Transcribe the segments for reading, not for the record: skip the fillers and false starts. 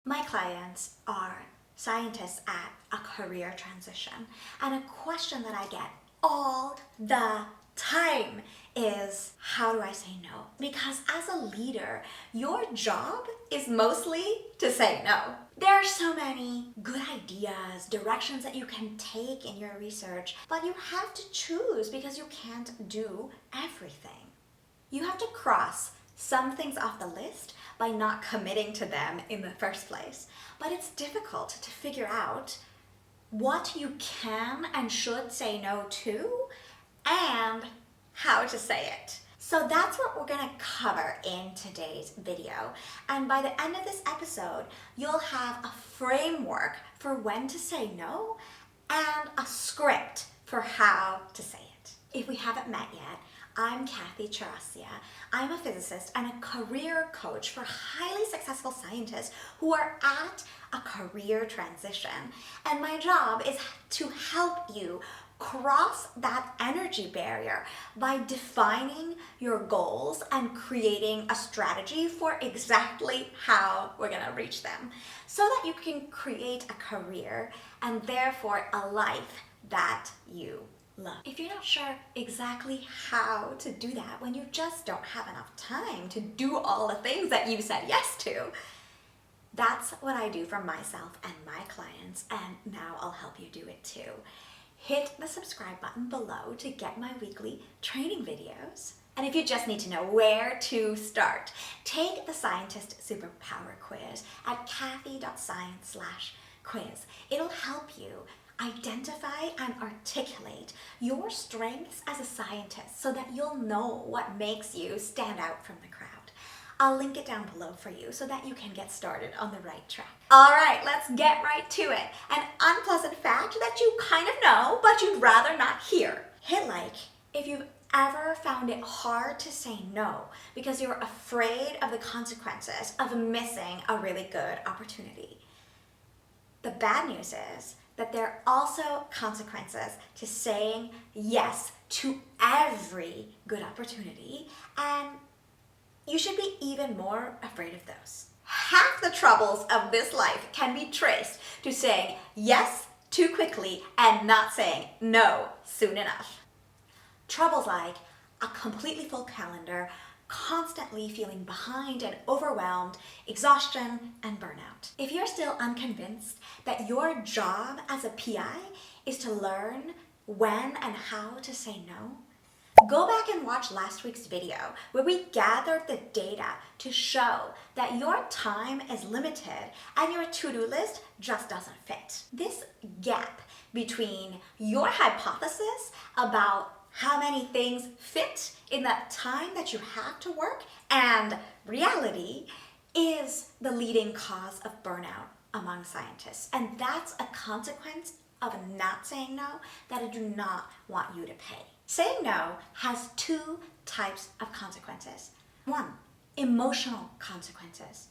My clients are scientists at a career transition, and a question that I get all the time is, how do I say no? Because as a leader, your job is mostly to say no. There are so many good ideas, directions that you can take in your research, but you have to choose because you can't do everything. You have to cross some things off the list by not committing to them in the first place. But it's difficult to figure out what you can and should say no to and how to say it. So that's what we're gonna cover in today's video. And by the end of this episode, you'll have a framework for when to say no and a script for how to say it. If we haven't met yet, I'm Kathy Charasia. I'm a physicist and a career coach for highly successful scientists who are at a career transition. And my job is to help you cross that energy barrier by defining your goals and creating a strategy for exactly how we're gonna reach them, so that you can create a career and therefore a life that you love. If you're not sure exactly how to do that when you just don't have enough time to do all the things that you said yes to, that's what I do for myself and my clients, and now I'll help you do it too. Hit the subscribe button below to get my weekly training videos. And if you just need to know where to start, take the Scientist Superpower Quiz at kathy.science/quiz. It'll help you identify and articulate your strengths as a scientist so that you'll know what makes you stand out from the crowd. I'll link it down below for you so that you can get started on the right track. All right, let's get right to it. An unpleasant fact that you kind of know, but you'd rather not hear. Hit like if you've ever found it hard to say no because you're afraid of the consequences of missing a really good opportunity. The bad news is that there are also consequences to saying yes to every good opportunity, and you should be even more afraid of those. Half the troubles of this life can be traced to saying yes too quickly and not saying no soon enough. Troubles like a completely full calendar, constantly feeling behind and overwhelmed, exhaustion, and burnout. If you're still unconvinced that your job as a PI is to learn when and how to say no, go back and watch last week's video where we gathered the data to show that your time is limited and your to-do list just doesn't fit. This gap between your hypothesis about how many things fit in that time that you have to work and reality is the leading cause of burnout among scientists. And that's a consequence of not saying no that I do not want you to pay. Saying no has two types of consequences. One, emotional consequences.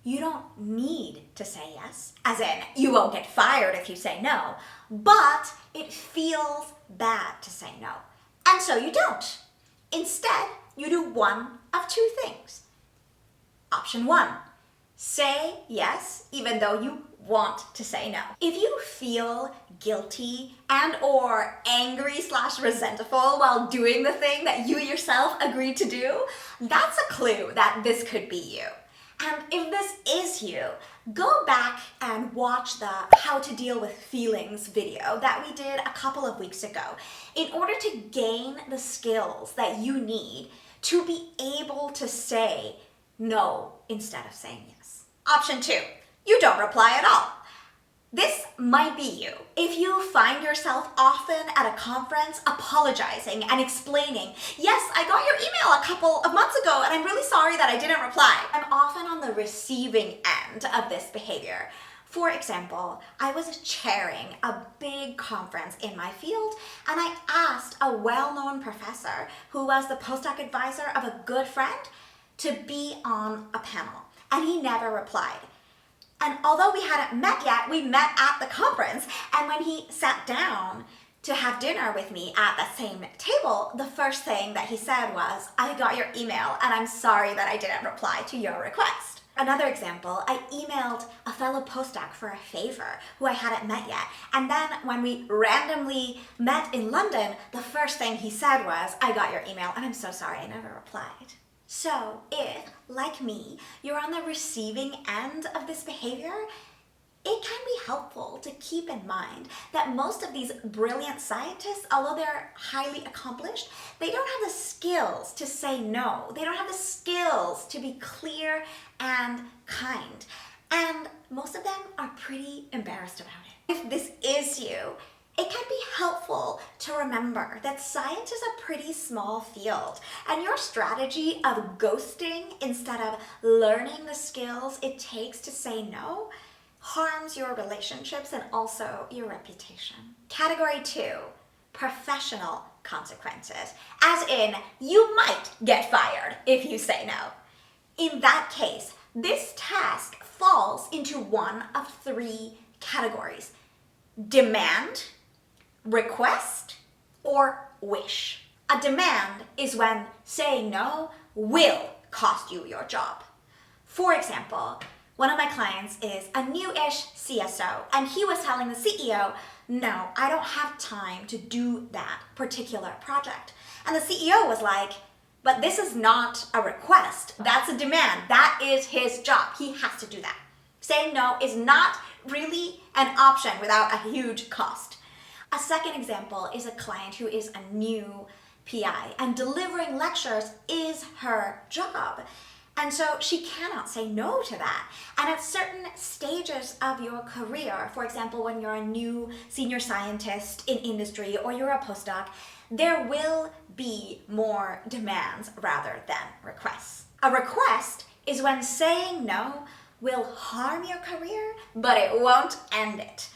You don't need to say yes, as in you won't get fired if you say no, but it feels bad to say no. And so you don't. Instead, you do one of two things. Option one, say yes even though you want to say no. If you feel guilty and or angry/resentful while doing the thing that you yourself agreed to do, that's a clue that this could be you. And if this is you, go back and watch the How to Deal with Feelings video that we did a couple of weeks ago in order to gain the skills that you need to be able to say no instead of saying yes. Option two, you don't reply at all. This might be you. If you find yourself often at a conference apologizing and explaining, yes, I got your email a couple of months ago and I'm really sorry that I didn't reply. I'm often on the receiving end of this behavior. For example, I was chairing a big conference in my field and I asked a well-known professor who was the postdoc advisor of a good friend to be on a panel, and he never replied. And although we hadn't met yet, we met at the conference, and when he sat down to have dinner with me at the same table, the first thing that he said was, I got your email and I'm sorry that I didn't reply to your request. Another example, I emailed a fellow postdoc for a favor who I hadn't met yet. And then when we randomly met in London, the first thing he said was, I got your email and I'm so sorry I never replied. So if, like me, you're on the receiving end of this behavior, it can be helpful to keep in mind that most of these brilliant scientists, although they're highly accomplished, they don't have the skills to say no. They don't have the skills to be clear and kind. And most of them are pretty embarrassed about it. If this is you, it can be helpful to remember that science is a pretty small field, and your strategy of ghosting instead of learning the skills it takes to say no harms your relationships and also your reputation. Category 2, professional consequences, as in you might get fired if you say no. In that case, this task falls into one of 3 categories: demand, request, or wish. A demand is when saying no will cost you your job. For example, one of my clients is a new-ish CSO, and he was telling the CEO, no, I don't have time to do that particular project. And the CEO was like, but this is not a request, that's a demand. That is his job. He has to do that. Saying no is not really an option without a huge cost. A second example is a client who is a new PI, and delivering lectures is her job. And so she cannot say no to that. And at certain stages of your career, for example, when you're a new senior scientist in industry or you're a postdoc, there will be more demands rather than requests. A request is when saying no will harm your career, but it won't end it.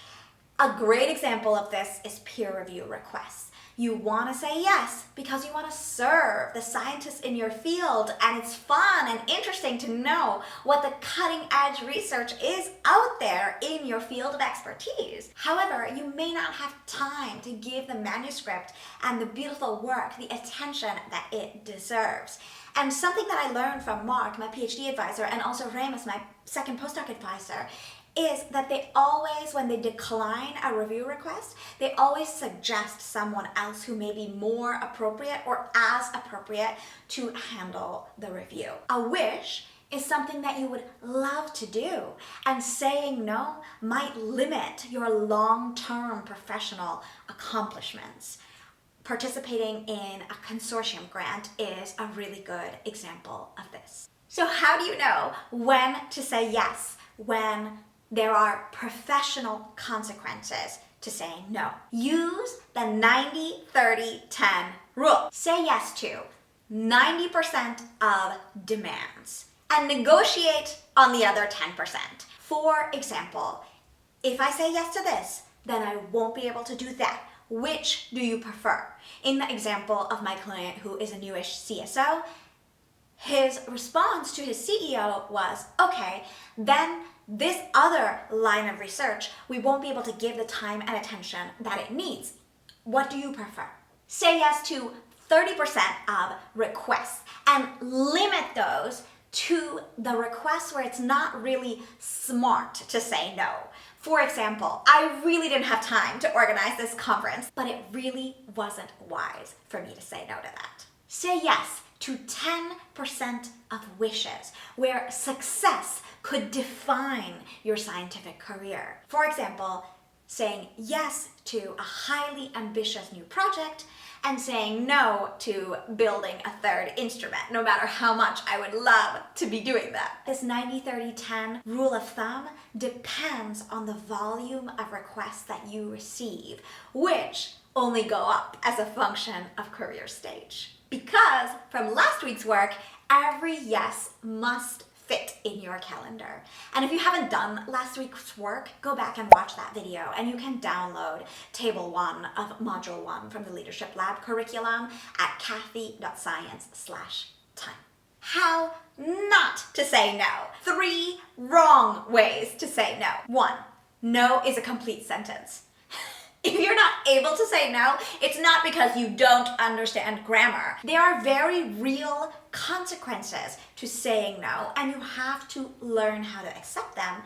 A great example of this is peer review requests. You want to say yes because you want to serve the scientists in your field, and it's fun and interesting to know what the cutting edge research is out there in your field of expertise. However, you may not have time to give the manuscript and the beautiful work the attention that it deserves. And something that I learned from Mark, my PhD advisor, and also Remus, my second postdoc advisor, is that they always, when they decline a review request, they always suggest someone else who may be more appropriate or as appropriate to handle the review. A wish is something that you would love to do, and saying no might limit your long-term professional accomplishments. Participating in a consortium grant is a really good example of this. So how do you know when to say yes when there are professional consequences to saying no? Use the 90-30-10 rule. Say yes to 90% of demands and negotiate on the other 10%. For example, if I say yes to this, then I won't be able to do that. Which do you prefer? In the example of my client who is a newish CSO, his response to his CEO was, okay, then this other line of research, we won't be able to give the time and attention that it needs. What do you prefer? Say yes to 30% of requests and limit those to the requests where it's not really smart to say no. For example, I really didn't have time to organize this conference, but it really wasn't wise for me to say no to that. Say yes to 10% of wishes where success could define your scientific career. For example, saying yes to a highly ambitious new project and saying no to building a third instrument, no matter how much I would love to be doing that. This 90-30-10 rule of thumb depends on the volume of requests that you receive, which only go up as a function of career stage. Because from last week's work, every yes must fit in your calendar. And if you haven't done last week's work, go back and watch that video, and you can download Table 1 of Module 1 from the Leadership Lab curriculum at kathy.science/time. How not to say no. 3 wrong ways to say no. 1, no is a complete sentence. If you're not able to say no, it's not because you don't understand grammar. There are very real consequences to saying no, and you have to learn how to accept them.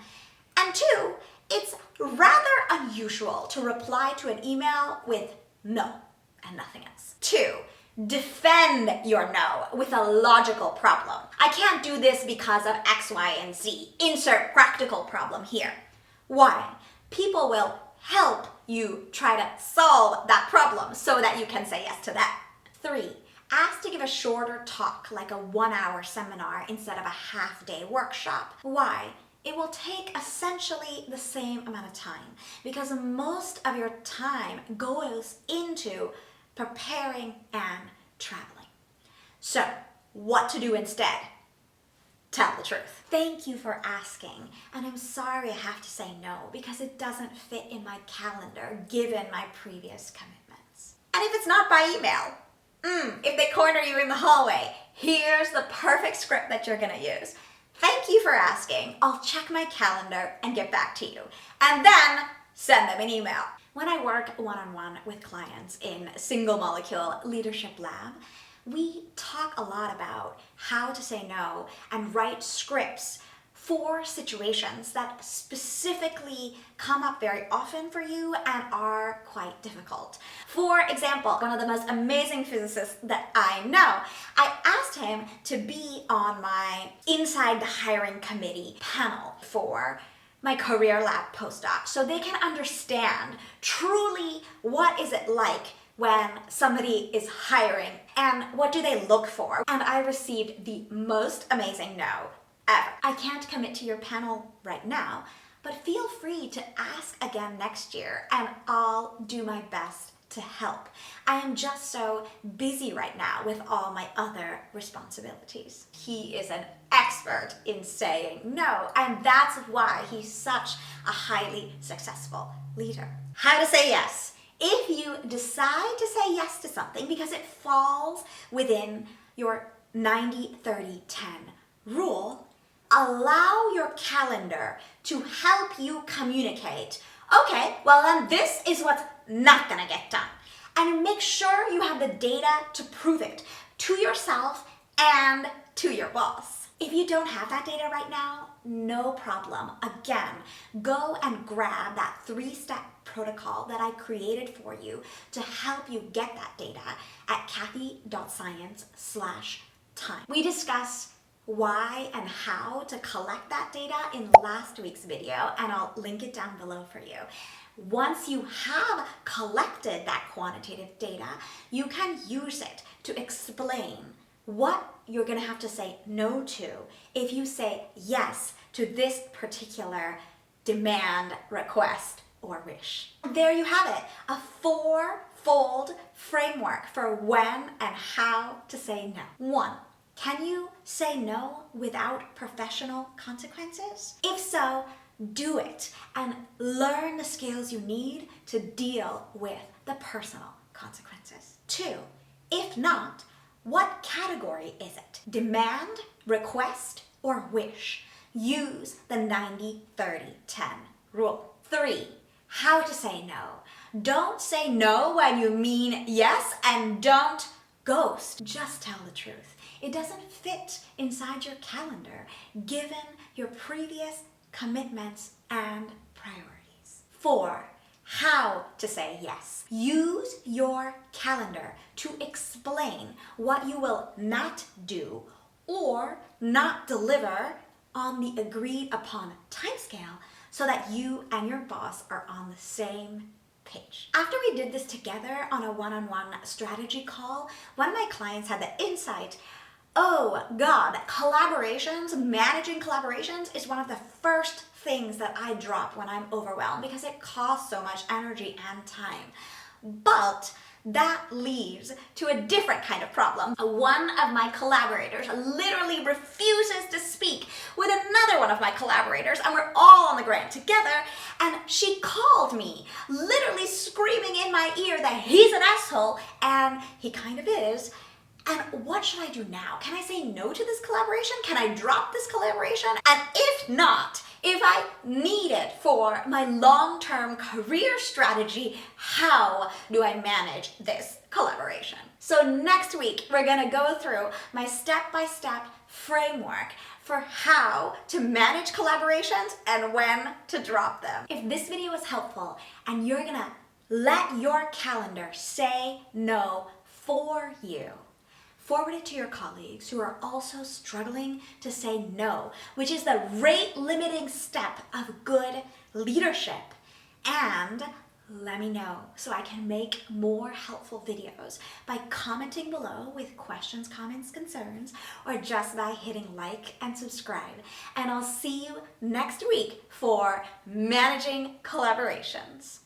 And two, it's rather unusual to reply to an email with no and nothing else. Two, defend your no with a logical problem. I can't do this because of X, Y, and Z. Insert practical problem here. Why? People will help you try to solve that problem so that you can say yes to that. Three, ask to give a shorter talk, like a 1-hour seminar instead of a half-day workshop. Why? It will take essentially the same amount of time because most of your time goes into preparing and traveling. So, what to do instead? Tell the truth. Thank you for asking, and I'm sorry I have to say no because it doesn't fit in my calendar given my previous commitments. And if it's not by email, if they corner you in the hallway, here's the perfect script that you're gonna use. Thank you for asking. I'll check my calendar and get back to you. And then send them an email. When I work one-on-one with clients in Single Molecule Leadership Lab, we talk a lot about how to say no and write scripts for situations that specifically come up very often for you and are quite difficult. For example, one of the most amazing physicists that I know, I asked him to be on my Inside the Hiring Committee panel for my Career Lab postdoc so they can understand truly what is it like when somebody is hiring and what do they look for. And I received the most amazing no ever. I can't commit to your panel right now, but feel free to ask again next year and I'll do my best to help. I am just so busy right now with all my other responsibilities. He is an expert in saying no, and that's why he's such a highly successful leader. How to say yes. If you decide to say yes to something because it falls within your 90-30-10 rule, allow your calendar to help you communicate, okay, well then this is what's not gonna get done. And make sure you have the data to prove it to yourself and to your boss. If you don't have that data right now, no problem. Again, go and grab that 3-step protocol that I created for you to help you get that data at kathy.science/time. We discuss why and how to collect that data in last week's video, and I'll link it down below for you. Once you have collected that quantitative data, you can use it to explain what you're going to have to say no to if you say yes to this particular demand, request, or wish. There you have it, a 4-fold framework for when and how to say no. 1. Can you say no without professional consequences? If so, do it and learn the skills you need to deal with the personal consequences. 2. If not, what category is it? Demand, request, or wish? Use the 90-30-10 rule. 3. How to say no. Don't say no when you mean yes, and don't ghost. Just tell the truth. It doesn't fit inside your calendar given your previous commitments and priorities. 4. How to say yes. Use your calendar to explain what you will not do or not deliver on the agreed upon timescale so that you and your boss are on the same page. After we did this together on a one-on-one strategy call, one of my clients had the insight, oh God, collaborations, managing collaborations is one of the first things that I drop when I'm overwhelmed because it costs so much energy and time. But that leads to a different kind of problem. One of my collaborators literally refuses to speak with another one of my collaborators, and we're all on the ground together, and she called me, literally screaming in my ear that he's an asshole, and he kind of is. And what should I do now? Can I say no to this collaboration? Can I drop this collaboration? And if not, If I need it for my long-term career strategy, how do I manage this collaboration? So next week, we're gonna go through my step-by-step framework for how to manage collaborations and when to drop them. If this video was helpful and you're gonna let your calendar say no for you, forward it to your colleagues who are also struggling to say no, which is the rate-limiting step of good leadership. And let me know so I can make more helpful videos by commenting below with questions, comments, concerns, or just by hitting like and subscribe. And I'll see you next week for managing collaborations.